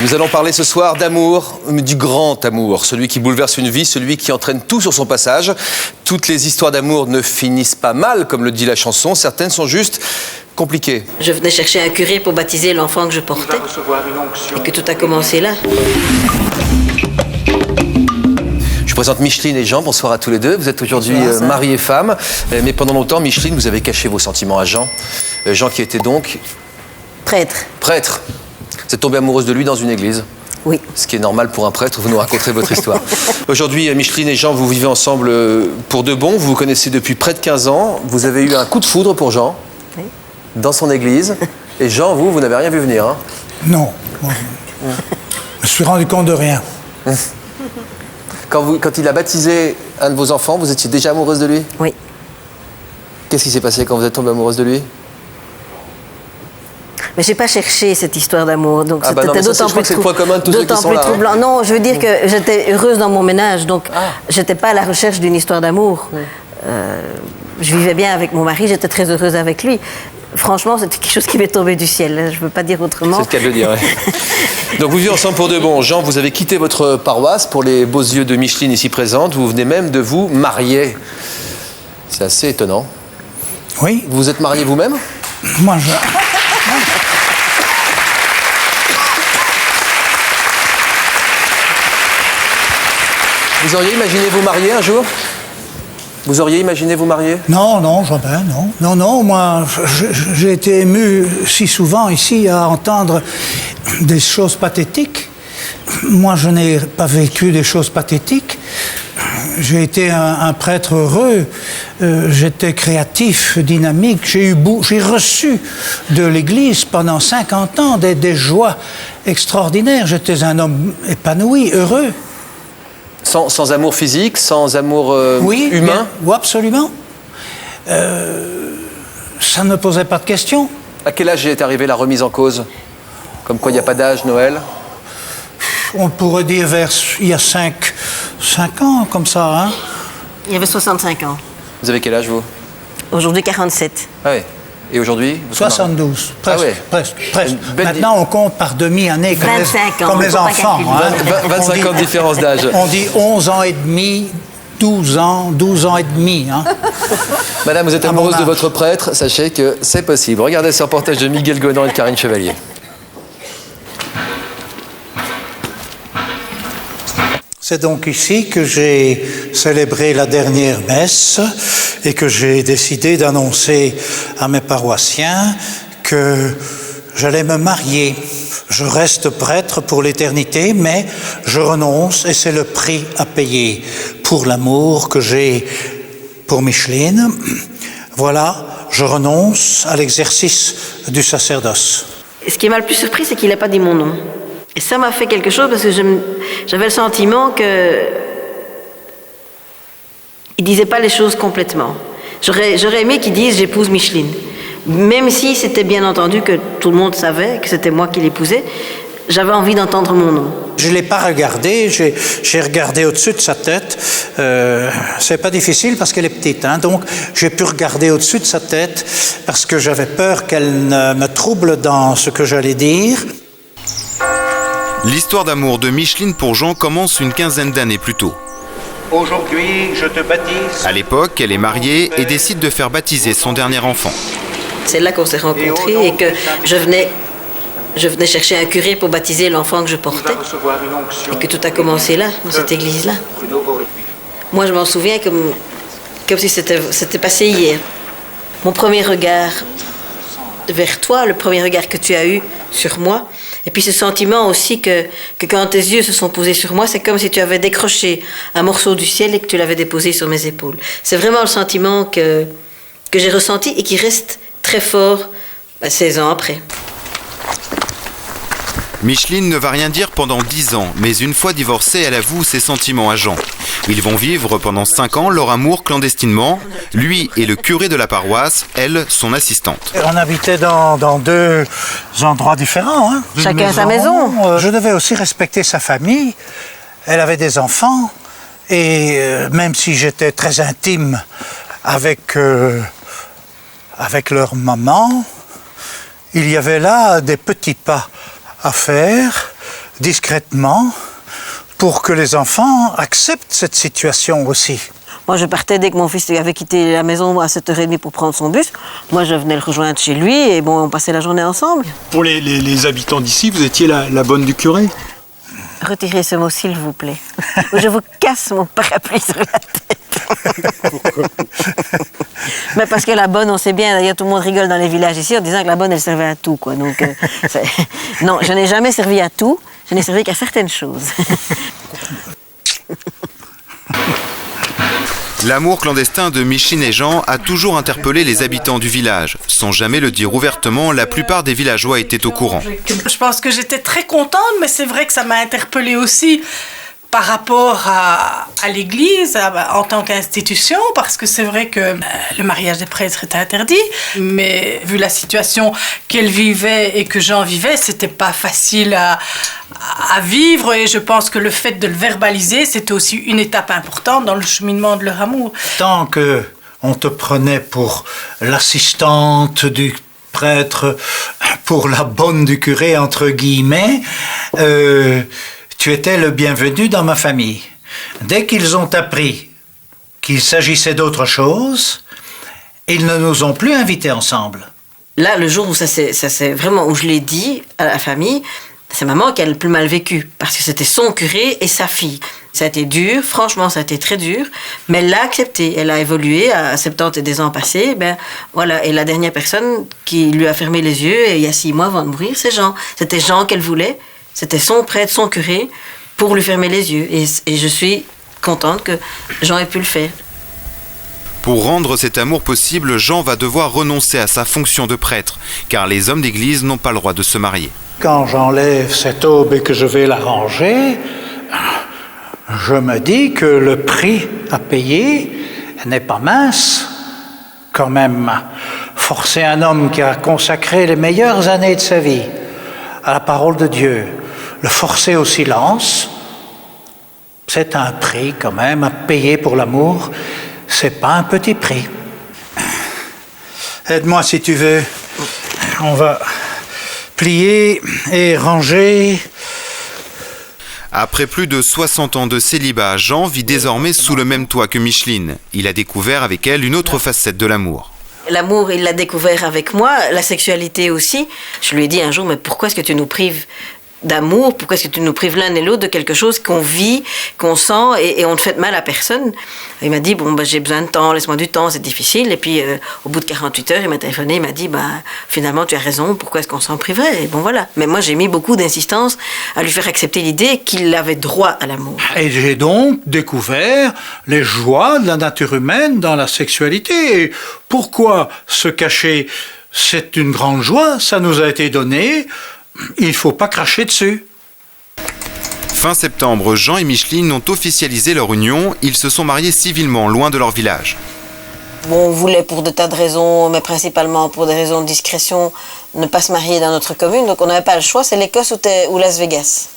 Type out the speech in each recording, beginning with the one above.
Nous allons parler ce soir d'amour, du grand amour, celui qui bouleverse une vie, celui qui entraîne tout sur son passage. Toutes les histoires d'amour ne finissent pas mal, comme le dit la chanson, certaines sont juste compliquées. Je venais chercher un curé pour baptiser l'enfant que je portais, et que tout a commencé là. Je présente Micheline et Jean, bonsoir à tous les deux. Vous êtes aujourd'hui mari et femme, mais pendant longtemps, Micheline, vous avez caché vos sentiments à Jean. Jean qui était donc... Prêtre. Prêtre. Vous êtes tombée amoureuse de lui dans une église. Oui. Ce qui est normal pour un prêtre, vous nous raconterez votre histoire. Aujourd'hui, Micheline et Jean, vous vivez ensemble pour de bon. Vous vous connaissez depuis près de 15 ans. Vous avez eu un coup de foudre pour Jean, oui, dans son église. Et Jean, vous n'avez rien vu venir, hein? Non. Bon, je me suis rendu compte de rien. Quand il a baptisé un de vos enfants, vous étiez déjà amoureuse de lui? Oui. Qu'est-ce qui s'est passé quand vous êtes tombée amoureuse de lui? Mais j'ai pas cherché cette histoire d'amour, donc c'était d'autant plus troublant. Non, je veux dire que j'étais heureuse dans mon ménage, donc j'étais pas à la recherche d'une histoire d'amour. Je vivais bien avec mon mari, j'étais très heureuse avec lui. Franchement, c'était quelque chose qui m'est tombé du ciel. Je peux pas dire autrement. C'est ce qu'elle veut dire. Ouais. Donc vous vivez ensemble pour de bon. Jean, vous avez quitté votre paroisse pour les beaux yeux de Micheline ici présente. Vous venez même de vous marier. C'est assez étonnant. Oui. Vous vous êtes marié vous-même? Moi, je... Vous auriez imaginé vous marier un jour? Vous auriez imaginé vous marier? Non, non, jamais, non. Non, moi, j'ai été ému si souvent ici à entendre des choses pathétiques. Moi, je n'ai pas vécu des choses pathétiques. J'ai été un prêtre heureux, j'étais créatif, dynamique, j'ai reçu de l'Église pendant 50 ans des joies extraordinaires. J'étais un homme épanoui, heureux. Sans amour physique, sans amour oui, humain? Oui, absolument. Ça ne me posait pas de questions. À quel âge est arrivée la remise en cause? Comme quoi il n'y a pas d'âge, Noël? On pourrait dire il y a 5 ans, comme ça. Hein? Il y avait 65 ans. Vous avez quel âge, vous? Aujourd'hui, 47. Ah oui. Et aujourd'hui? 72, presque. Ah ouais. presque. Maintenant, on compte par demi-année, comme les enfants. Hein? 25 ans de différence d'âge. On dit 11 ans et demi, 12 ans et demi. Hein? Madame, vous êtes amoureuse de votre prêtre, sachez que c'est possible. Regardez ce reportage de Miguel Gonan et de Karine Chevalier. C'est donc ici que j'ai célébré la dernière messe et que j'ai décidé d'annoncer à mes paroissiens que j'allais me marier. Je reste prêtre pour l'éternité, mais je renonce et c'est le prix à payer pour l'amour que j'ai pour Micheline. Voilà, je renonce à l'exercice du sacerdoce. Ce qui m'a le plus surpris, c'est qu'il n'a pas dit mon nom. Et ça m'a fait quelque chose parce que j'avais le sentiment que il disait pas les choses complètement. J'aurais aimé qu'il dise j'épouse Micheline. Même si c'était bien entendu que tout le monde savait que c'était moi qui l'épousais, j'avais envie d'entendre mon nom. Je ne l'ai pas regardé, j'ai regardé au-dessus de sa tête. C'est pas difficile parce qu'elle est petite, hein, donc j'ai pu regarder au-dessus de sa tête parce que j'avais peur qu'elle ne me trouble dans ce que j'allais dire. L'histoire d'amour de Micheline pour Jean commence une quinzaine d'années plus tôt. Aujourd'hui, je te baptise. À l'époque, elle est mariée et décide de faire baptiser son dernier enfant. C'est là qu'on s'est rencontrés et que je venais chercher un curé pour baptiser l'enfant que je portais. Et que tout a commencé là, dans cette église-là. Moi, je m'en souviens comme si c'était passé hier. Mon premier regard vers toi, le premier regard que tu as eu sur moi, et puis ce sentiment aussi que quand tes yeux se sont posés sur moi, c'est comme si tu avais décroché un morceau du ciel et que tu l'avais déposé sur mes épaules. C'est vraiment le sentiment que j'ai ressenti et qui reste très fort 16 ans après. Micheline ne va rien dire pendant 10 ans, mais une fois divorcée, elle avoue ses sentiments à Jean. Ils vont vivre pendant 5 ans leur amour clandestinement, lui et le curé de la paroisse, elle, son assistante. On habitait dans 2 endroits différents. Hein. Chacun sa maison. Je devais aussi respecter sa famille. Elle avait des enfants. Et même si j'étais très intime avec leur maman, il y avait là des petits pas à faire, discrètement pour que les enfants acceptent cette situation aussi. Moi, je partais dès que mon fils avait quitté la maison à 7h30 pour prendre son bus. Moi, je venais le rejoindre chez lui et bon, on passait la journée ensemble. Pour les habitants d'ici, vous étiez la bonne du curé? Retirez ce mot, s'il vous plaît. Je vous casse mon parapluie sur la tête. Pourquoi? Mais parce que la bonne, on sait bien, d'ailleurs tout le monde rigole dans les villages ici en disant que la bonne, elle servait à tout, quoi. Donc, non, je n'ai jamais servi à tout, je n'ai servi qu'à certaines choses. L'amour clandestin de Micheline et Jean a toujours interpellé les habitants du village. Sans jamais le dire ouvertement, la plupart des villageois étaient au courant. Je pense que j'étais très contente, mais c'est vrai que ça m'a interpellée aussi par rapport à l'Église en tant qu'institution, parce que c'est vrai que le mariage des prêtres était interdit, mais vu la situation qu'elle vivait et que Jean vivait, c'était pas facile à vivre, et je pense que le fait de le verbaliser, c'était aussi une étape importante dans le cheminement de leur amour. Tant que on te prenait pour l'assistante du prêtre, pour la bonne du curé, entre guillemets, tu étais le bienvenu dans ma famille. Dès qu'ils ont appris qu'il s'agissait d'autre chose, ils ne nous ont plus invités ensemble. Là, le jour où ça c'est vraiment où je l'ai dit à la famille, c'est maman qui a le plus mal vécu, parce que c'était son curé et sa fille. Ça a été dur, franchement, ça a été très dur, mais elle l'a accepté. Elle a évolué à 70 et des ans passés. Ben, voilà. Et la dernière personne qui lui a fermé les yeux, il y a 6 mois avant de mourir, c'est Jean. C'était Jean qu'elle voulait. C'était son prêtre, son curé, pour lui fermer les yeux. Et je suis contente que Jean ait pu le faire. Pour rendre cet amour possible, Jean va devoir renoncer à sa fonction de prêtre, car les hommes d'église n'ont pas le droit de se marier. Quand j'enlève cette aube et que je vais la ranger, je me dis que le prix à payer n'est pas mince. Quand même, forcer un homme qui a consacré les meilleures années de sa vie à la parole de Dieu, le forcer au silence, c'est un prix quand même à payer pour l'amour. C'est pas un petit prix. Aide-moi si tu veux. On va plier et ranger. Après plus de 60 ans de célibat, Jean vit désormais sous le même toit que Micheline. Il a découvert avec elle une autre facette de l'amour. L'amour, il l'a découvert avec moi, la sexualité aussi. Je lui ai dit un jour, mais pourquoi est-ce que tu nous prives d'amour? Pourquoi est-ce que tu nous prives l'un et l'autre de quelque chose qu'on vit, qu'on sent et on ne fait de mal à personne? Il m'a dit, bon, j'ai besoin de temps, laisse-moi du temps, c'est difficile. Et puis, au bout de 48 heures, il m'a téléphoné, il m'a dit, finalement, tu as raison, pourquoi est-ce qu'on s'en priverait? Et bon, voilà. Mais moi, j'ai mis beaucoup d'insistance à lui faire accepter l'idée qu'il avait droit à l'amour. Et j'ai donc découvert les joies de la nature humaine dans la sexualité. Et pourquoi se cacher? C'est une grande joie, ça nous a été donné. Il ne faut pas cracher dessus. Fin septembre, Jean et Micheline ont officialisé leur union. Ils se sont mariés civilement, loin de leur village. Bon, on voulait pour de tas de raisons, mais principalement pour des raisons de discrétion, ne pas se marier dans notre commune. Donc on n'avait pas le choix, c'est l'Écosse ou Las Vegas.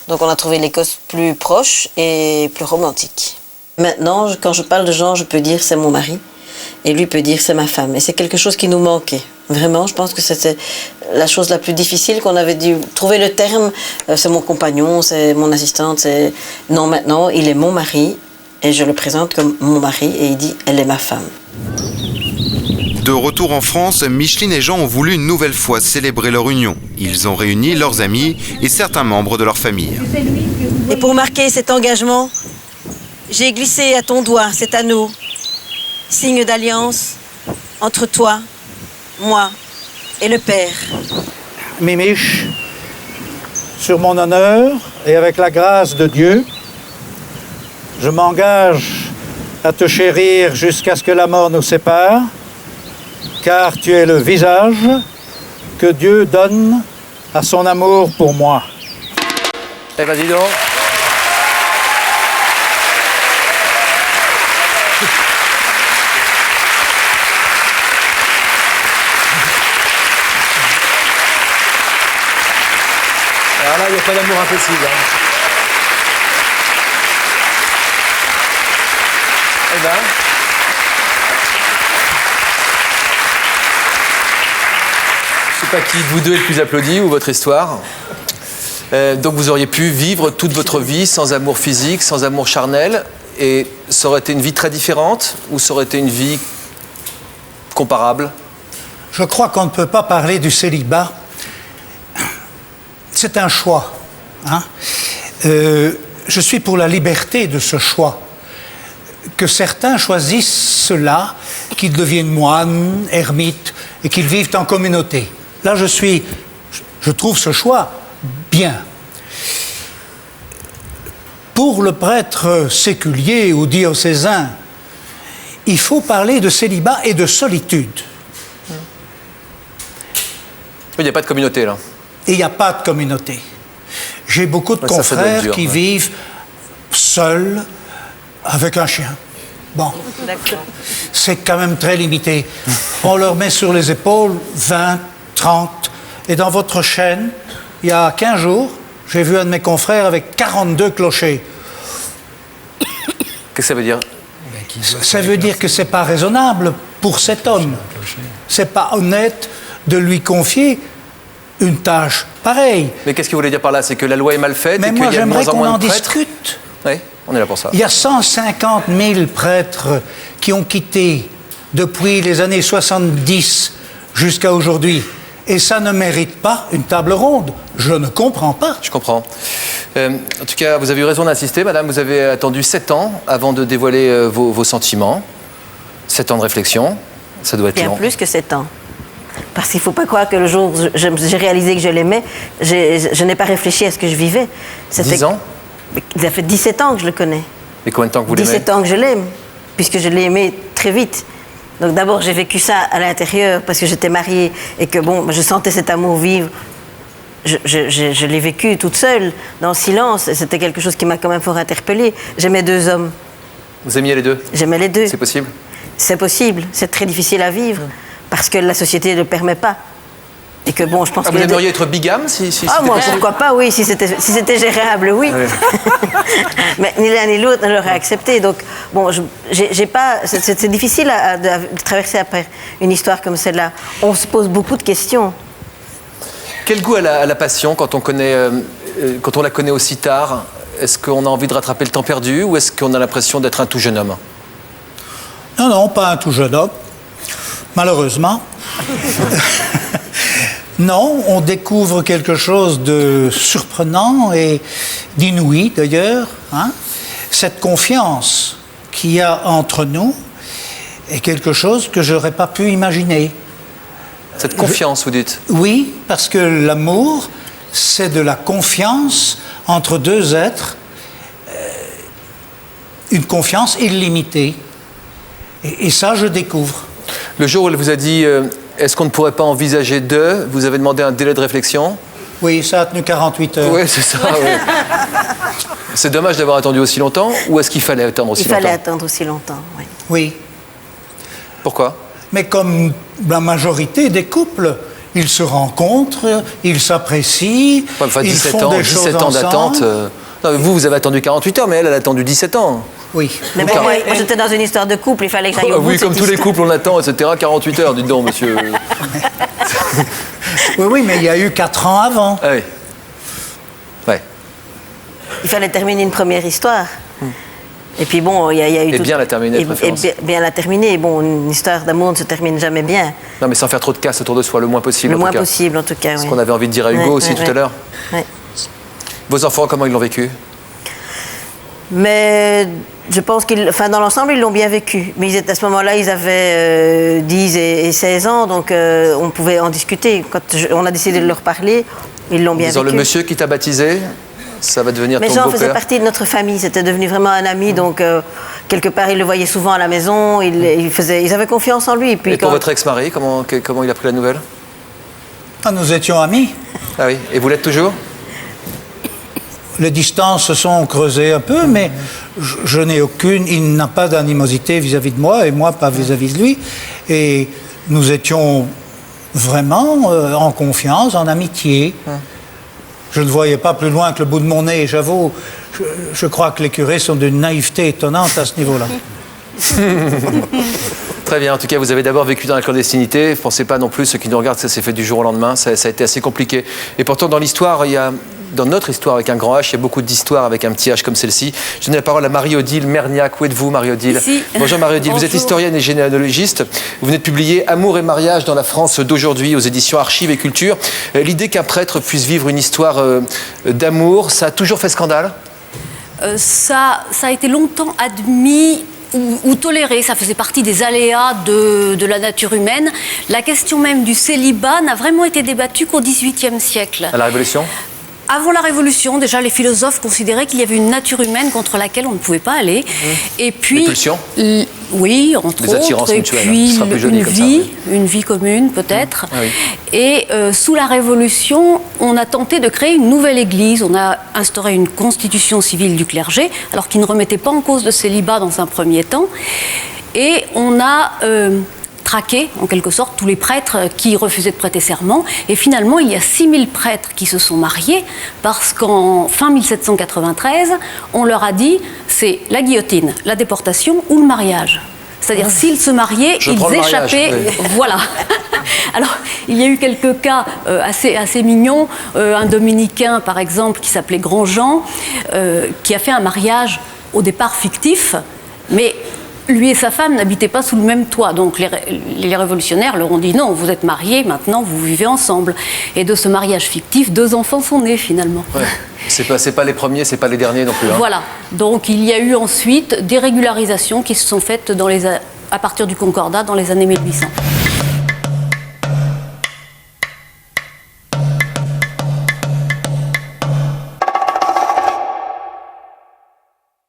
Donc on a trouvé l'Écosse plus proche et plus romantique. Maintenant, quand je parle de Jean, je peux dire c'est mon mari. Et lui peut dire c'est ma femme. Et c'est quelque chose qui nous manquait. Vraiment, je pense que c'était la chose la plus difficile qu'on avait dû trouver le terme. C'est mon compagnon, c'est mon assistante. Non, maintenant, il est mon mari et je le présente comme mon mari et il dit elle est ma femme. De retour en France, Micheline et Jean ont voulu une nouvelle fois célébrer leur union. Ils ont réuni leurs amis et certains membres de leur famille. Et pour marquer cet engagement, j'ai glissé à ton doigt cet anneau, signe d'alliance entre toi, moi et le Père. Mimiche, sur mon honneur et avec la grâce de Dieu, je m'engage à te chérir jusqu'à ce que la mort nous sépare, car tu es le visage que Dieu donne à son amour pour moi. Eh ben, dis donc. Alors là, il n'y a pas d'amour impossible. Eh ben. Je ne sais pas qui de vous deux est le plus applaudi ou votre histoire. Donc vous auriez pu vivre toute votre vie sans amour physique, sans amour charnel, et ça aurait été une vie très différente ou ça aurait été une vie comparable? Je crois qu'on ne peut pas parler du célibat. C'est un choix. Hein. Je suis pour la liberté de ce choix. Que certains choisissent cela, qu'ils deviennent moines, ermites, et qu'ils vivent en communauté. Là, je trouve ce choix bien. Pour le prêtre séculier ou diocésain, il faut parler de célibat et de solitude. Il n'y a pas de communauté, là. Et il n'y a pas de communauté. J'ai beaucoup de ça doit confrères être dur, qui vivent seuls avec un chien. Bon, c'est quand même très limité. On leur met sur les épaules 20, 30. Et dans votre chaîne, il y a 15 jours, j'ai vu un de mes confrères avec 42 clochers. Qu'est-ce que ça veut dire? Ça veut dire que ce n'est pas raisonnable pour cet homme. Ce n'est pas honnête de lui confier une tâche pareille. Mais qu'est-ce que vous voulez dire par là? C'est que la loi est mal faite Mais et moi, qu'il y a de j'aimerais moins en qu'on moins en de prêtres? discute. Oui, on est là pour ça. Il y a 150 000 prêtres qui ont quitté depuis les années 70 jusqu'à aujourd'hui. Et ça ne mérite pas une table ronde. Je ne comprends pas. Je comprends. En tout cas, vous avez eu raison d'insister, madame. Vous avez attendu 7 ans avant de dévoiler vos sentiments. 7 ans de réflexion, ça doit être Bien long. plus que 7 ans. Parce qu'il ne faut pas croire que le jour où j'ai réalisé que je l'aimais, je n'ai pas réfléchi à ce que je vivais. 10 ans? Ça fait 17 ans que je le connais. Et combien de temps que vous l'aimez? 17 ans que je l'aime, puisque je l'ai aimé très vite. Donc d'abord, j'ai vécu ça à l'intérieur, parce que j'étais mariée, et que bon, je sentais cet amour vivre. Je l'ai vécu toute seule, dans le silence, et c'était quelque chose qui m'a quand même fort interpellée. J'aimais 2 hommes. Vous aimiez les deux? J'aimais les 2. C'est possible? C'est possible, c'est très difficile à vivre, parce que la société ne le permet pas. Et que bon, je pense que... Vous aimeriez être bigame si Ah, moi, possible? pourquoi pas, oui, si c'était gérable, oui. Mais ni l'un ni l'autre ne l'aurait accepté. Donc, bon, j'ai pas... C'est difficile de traverser après une histoire comme celle-là. On se pose beaucoup de questions. Quel goût a la passion quand on la connaît aussi tard? Est-ce qu'on a envie de rattraper le temps perdu ou est-ce qu'on a l'impression d'être un tout jeune homme? Non, non, pas un tout jeune homme. Malheureusement. Non, on découvre quelque chose de surprenant et d'inouï d'ailleurs. Hein? Cette confiance qu'il y a entre nous est quelque chose que je n'aurais pas pu imaginer. Cette confiance, vous dites? Oui, parce que l'amour, c'est de la confiance entre 2 êtres, une confiance illimitée. Et ça, je découvre. Le jour où elle vous a dit est-ce qu'on ne pourrait pas envisager d'eux, vous avez demandé un délai de réflexion? Oui, ça a tenu 48 heures. Oui, c'est ça. Oui. C'est dommage d'avoir attendu aussi longtemps, ou est-ce qu'il fallait attendre aussi longtemps? Il fallait attendre aussi longtemps, oui. Oui. Pourquoi? Mais comme la majorité des couples, ils se rencontrent, ils s'apprécient, Enfin, ils 17 font ans, des 17 choses ans d'attente. ensemble. Non, mais vous avez attendu 48 heures, mais elle a attendu 17 ans. Oui. Mais bon, moi, j'étais dans une histoire de couple, il fallait que j'aille au bout Oui, de comme cette tous les histoire. couples, on attend, etc. 48 heures, dites donc, monsieur. Oui, mais il y a eu 4 ans avant. Ah oui. Ouais. Il fallait terminer une première histoire. Et puis bon, il y a eu... Et bien la terminer, de préférence. Bien la terminer. Et bon, une histoire d'amour ne se termine jamais bien. Non, mais sans faire trop de casse autour de soi, le moins possible. Le en tout moins cas. possible, en tout cas, Ce oui. qu'on avait envie de dire à Hugo Ouais, aussi ouais, tout ouais. à l'heure. Ouais. Vos enfants, comment ils l'ont vécu? Mais je pense dans l'ensemble, ils l'ont bien vécu. Mais à ce moment-là, ils avaient 10 et 16 ans, donc on pouvait en discuter. Quand on a décidé de leur parler, ils l'ont bien Disons, vécu. le monsieur qui t'a baptisé, ça va devenir Mais ton Jean beau-père? faisait partie de notre famille, c'était devenu vraiment un ami, donc quelque part, il le voyait souvent à la maison, ils avaient confiance en lui. Et, puis, Et pour votre ex-mari, comment il a pris la nouvelle? Ah, nous étions amis. Ah oui, et vous l'êtes toujours? Les distances se sont creusées un peu, mais je n'ai aucune... Il n'a pas d'animosité vis-à-vis de moi, et moi pas vis-à-vis de lui. Et nous étions vraiment en confiance, en amitié. Je ne voyais pas plus loin que le bout de mon nez, j'avoue. Je crois que les curés sont d'une naïveté étonnante à ce niveau-là. Très bien, en tout cas, vous avez d'abord vécu dans la clandestinité. Ne pensez pas non plus, ceux qui nous regardent, ça s'est fait du jour au lendemain. Ça a été assez compliqué. Et pourtant, dans l'histoire, il y a dans notre histoire avec un grand H, il y a beaucoup d'histoires avec un petit H comme celle-ci. Je donne la parole à Marie-Odile Merniac. Où êtes-vous, Marie-Odile? Ici. Bonjour Marie-Odile, vous êtes historienne et généalogiste. Vous venez de publier Amour et mariage dans la France d'aujourd'hui aux éditions Archives et Culture. L'idée qu'un prêtre puisse vivre une histoire d'amour, ça a toujours fait scandale? Ça a été longtemps admis ou toléré, ça faisait partie des aléas de la nature humaine. La question même du célibat n'a vraiment été débattue qu'au XVIIIe siècle. À la Révolution? Avant la Révolution, déjà, les philosophes considéraient qu'il y avait une nature humaine contre laquelle on ne pouvait pas aller. Et puis, les pulsions? Oui, entre des attirances autres. Et mutuelles, puis, ce sera plus joli comme ça, oui. Une vie commune, peut-être. Ah oui. Et sous la Révolution, on a tenté de créer une nouvelle Église. On a instauré une constitution civile du clergé, alors qu'il ne remettait pas en cause le célibat dans un premier temps. Et on a traqué, en quelque sorte, tous les prêtres qui refusaient de prêter serment. Et finalement, il y a 6000 prêtres qui se sont mariés parce qu'en fin 1793, on leur a dit c'est la guillotine, la déportation ou le mariage. C'est-à-dire, s'ils se mariaient, ils échappaient. Voilà. Alors, il y a eu quelques cas assez mignons. Un dominicain, par exemple, qui s'appelait Grandjean, qui a fait un mariage au départ fictif, mais lui et sa femme n'habitaient pas sous le même toit. Donc les révolutionnaires leur ont dit non, vous êtes mariés, maintenant vous vivez ensemble. Et de ce mariage fictif, 2 enfants sont nés finalement. Ouais. C'est pas les premiers, c'est pas les derniers non plus. Hein. Voilà. Donc il y a eu ensuite des régularisations qui se sont faites à partir du Concordat dans les années 1800.